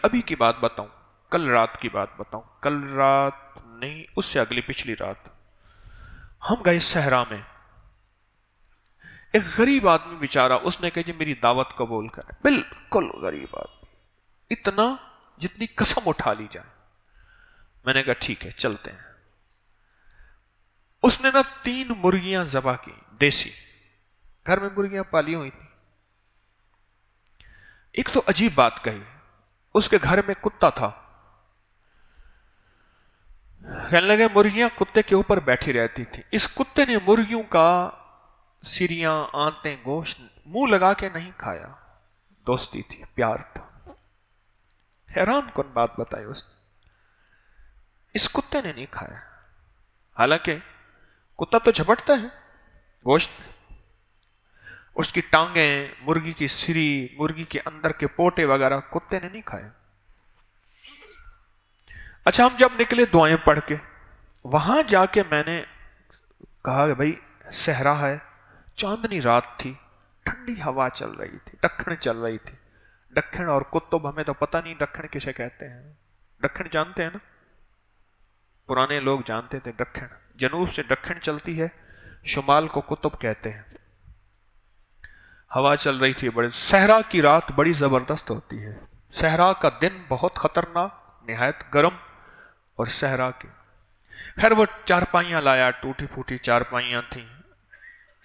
ابھی کی بات بتاؤں، کل رات کی بات بتاؤں، کل رات نہیں، اس سے اگلی پچھلی رات ہم گئے صحرا میں. ایک غریب آدمی بیچارہ، اس نے کہا جی میری دعوت قبول کریں. بالکل غریب آدمی، اتنا جتنی قسم اٹھا لی جائے. میں نے کہا ٹھیک ہے چلتے ہیں. اس نے نا 3 مرغیاں ذبح کی دیسی، گھر میں مرغیاں پالی ہوئی تھی. ایک تو عجیب بات کہی، اس کے گھر میں کتا تھا. کہنے لگے مرغیاں کتے کے اوپر بیٹھی رہتی تھی. اس کتے نے مرغیوں کا سیریاں آنتیں گوشت منہ لگا کے نہیں کھایا. دوستی تھی، پیار تھا. حیران کن بات بتائی اس نے، اس کتے نے نہیں کھایا. حالانکہ کتا تو جھپٹتا ہے گوشت، اس کی ٹانگیں، مرغی کی سری، مرغی کے اندر کے پوٹے وغیرہ کتے نے نہیں کھائے. اچھا ہم جب نکلے دعائیں پڑھ کے، وہاں جا کے میں نے کہا کہ بھائی صحرا ہے، چاندنی رات تھی، ٹھنڈی ہوا چل رہی تھی، دکھن چل رہی تھی. دکھن اور قطب ہمیں تو پتہ نہیں دکھن کسے کہتے ہیں. دکھن جانتے ہیں نا، پرانے لوگ جانتے تھے. دکھن جنوب سے دکھن چلتی ہے، شمال کو قطب کہتے ہیں. ہوا چل رہی تھی. بڑے صحرا کی رات بڑی زبردست ہوتی ہے. صحرا کا دن بہت خطرناک، نہایت گرم. اور صحرا کی خیر وہ چارپائیاں لایا، ٹوٹی پھوٹی چارپائیاں تھیں.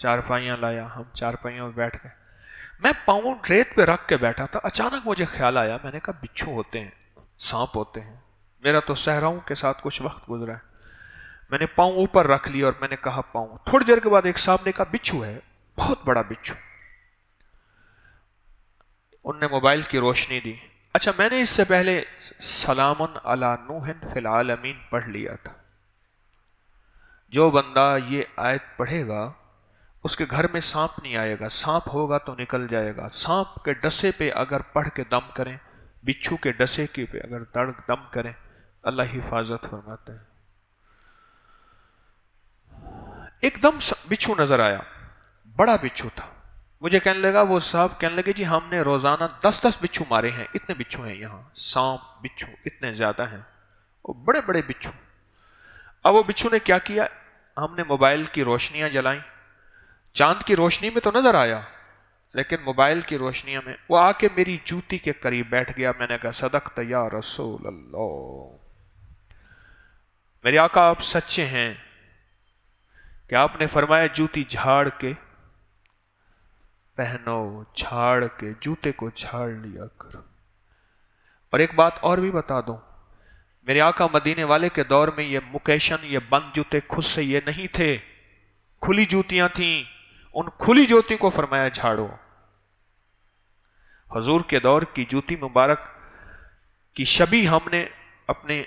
چارپائیاں لایا، ہم چارپائیوں میں بیٹھ گئے. میں پاؤں ریت پہ رکھ کے بیٹھا تھا. اچانک مجھے خیال آیا، میں نے کہا بچھو ہوتے ہیں، سانپ ہوتے ہیں. میرا تو صحراؤں کے ساتھ کچھ وقت گزرا ہے. میں نے پاؤں اوپر رکھ لی اور میں نے کہا پاؤں. تھوڑی دیر کے بعد ایک صاحب نے کہا بچھو ہے، بہت بڑا بچھو. ان نے موبائل کی روشنی دی. اچھا میں نے اس سے پہلے سلام علی نوح فی العالمین پڑھ لیا تھا. جو بندہ یہ آیت پڑھے گا اس کے گھر میں سانپ نہیں آئے گا. سانپ ہوگا تو نکل جائے گا. سانپ کے ڈسے پہ اگر پڑھ کے دم کریں، بچھو کے ڈسے کے پہ اگر دم کریں، اللہ حفاظت فرماتے ہیں. ایک دم بچھو نظر آیا، بڑا بچھو تھا. مجھے کہنے لگا، وہ صاحب کہنے لگے جی ہم نے روزانہ 10 بچھو مارے ہیں، اتنے بچھو ہیں یہاں، سانپ بچھو اتنے زیادہ ہیں، وہ بڑے بڑے بچھو. اب وہ بچھو نے کیا کیا، ہم نے موبائل کی روشنیاں جلائیں. چاند کی روشنی میں تو نظر آیا، لیکن موبائل کی روشنیاں میں وہ آ کے میری جوتی کے قریب بیٹھ گیا. میں نے کہا صدقت یا رسول اللہ، میرے آقا آپ سچے ہیں کہ آپ نے فرمایا جوتی جھاڑ کے پہنو، جھاڑ کے جوتے کو جھاڑ لیا کرو. اور ایک بات اور بھی بتا دوں، میرے آقا مدینے والے کے دور میں یہ مکیشن، یہ بند جوتے خود سے یہ نہیں تھے، کھلی جوتیاں تھیں. ان کھلی جوتی کو فرمایا جھاڑو. حضور کے دور کی جوتی مبارک کی شبیہ ہم نے اپنے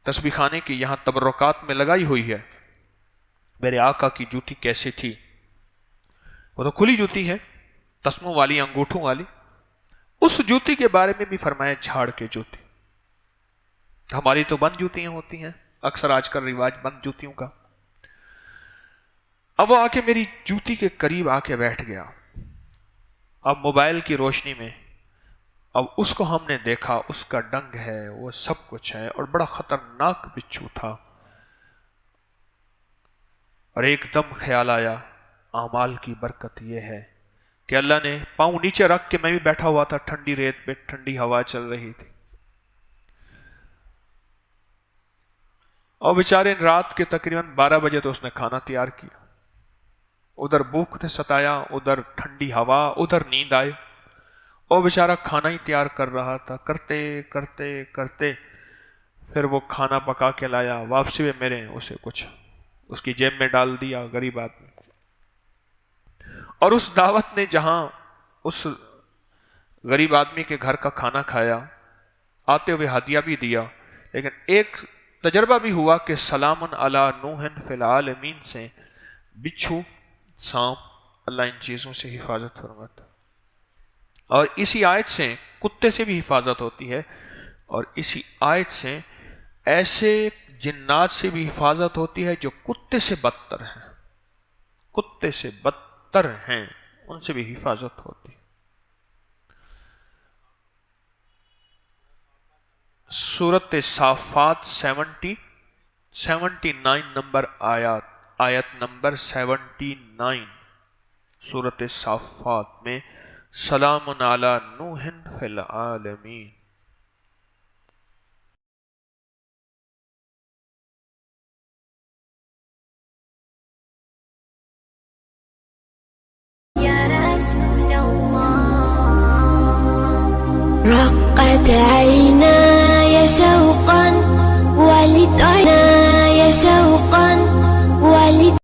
تسبیح خانے کی یہاں تبرکات میں لگائی ہوئی ہے. میرے آقا کی جوتی کیسی تھی، وہ تو کھلی جوتی ہے، تسموں والی، انگوٹھوں والی. اس جوتی کے بارے میں بھی فرمایا جھاڑ کے جوتی. ہماری تو بند جوتیاں ہوتی ہیں، اکثر آج کل رواج بند جوتیوں کا. اب وہ آ کے میری جوتی کے قریب آ کے بیٹھ گیا. اب موبائل کی روشنی میں اب اس کو ہم نے دیکھا، اس کا ڈنگ ہے، وہ سب کچھ ہے، اور بڑا خطرناک بچھو تھا. اور ایک دم خیال آیا، اعمال کی برکت یہ ہے کہ اللہ نے پاؤں نیچے رکھ کے، میں بھی بیٹھا ہوا تھا ٹھنڈی ریت پہ، ٹھنڈی ہوا چل رہی تھی. اور بیچارے رات کے تقریباً 12 بجے تو اس نے کھانا تیار کیا. ادھر بھوک نے ستایا، ادھر ٹھنڈی ہوا، ادھر نیند آئے. اور بیچارہ کھانا ہی تیار کر رہا تھا. کرتے کرتے کرتے پھر وہ کھانا پکا کے لایا. واپسی میں میرے اسے کچھ اس کی جیب میں ڈال دیا، غریب آدمی. اور اس دعوت نے جہاں اس غریب آدمی کے گھر کا کھانا کھایا، آتے ہوئے ہدیہ بھی دیا، لیکن ایک تجربہ بھی ہوا کہ سلام علی نوح فی العالمین سے بچھو، سانپ، اللہ ان چیزوں سے حفاظت فرماتا. اور اسی آیت سے کتے سے بھی حفاظت ہوتی ہے، اور اسی آیت سے ایسے جنات سے بھی حفاظت ہوتی ہے جو کتے سے بدتر ہیں، کتے سے بدتر ہیں، ان سے بھی حفاظت ہوتی ہے. سورت صافات 79 نمبر آیت نمبر 79 سورت صافات میں سلام علی نوح فی العالمین. رقت عيناي شوقا ولد عيناي شوقا ولد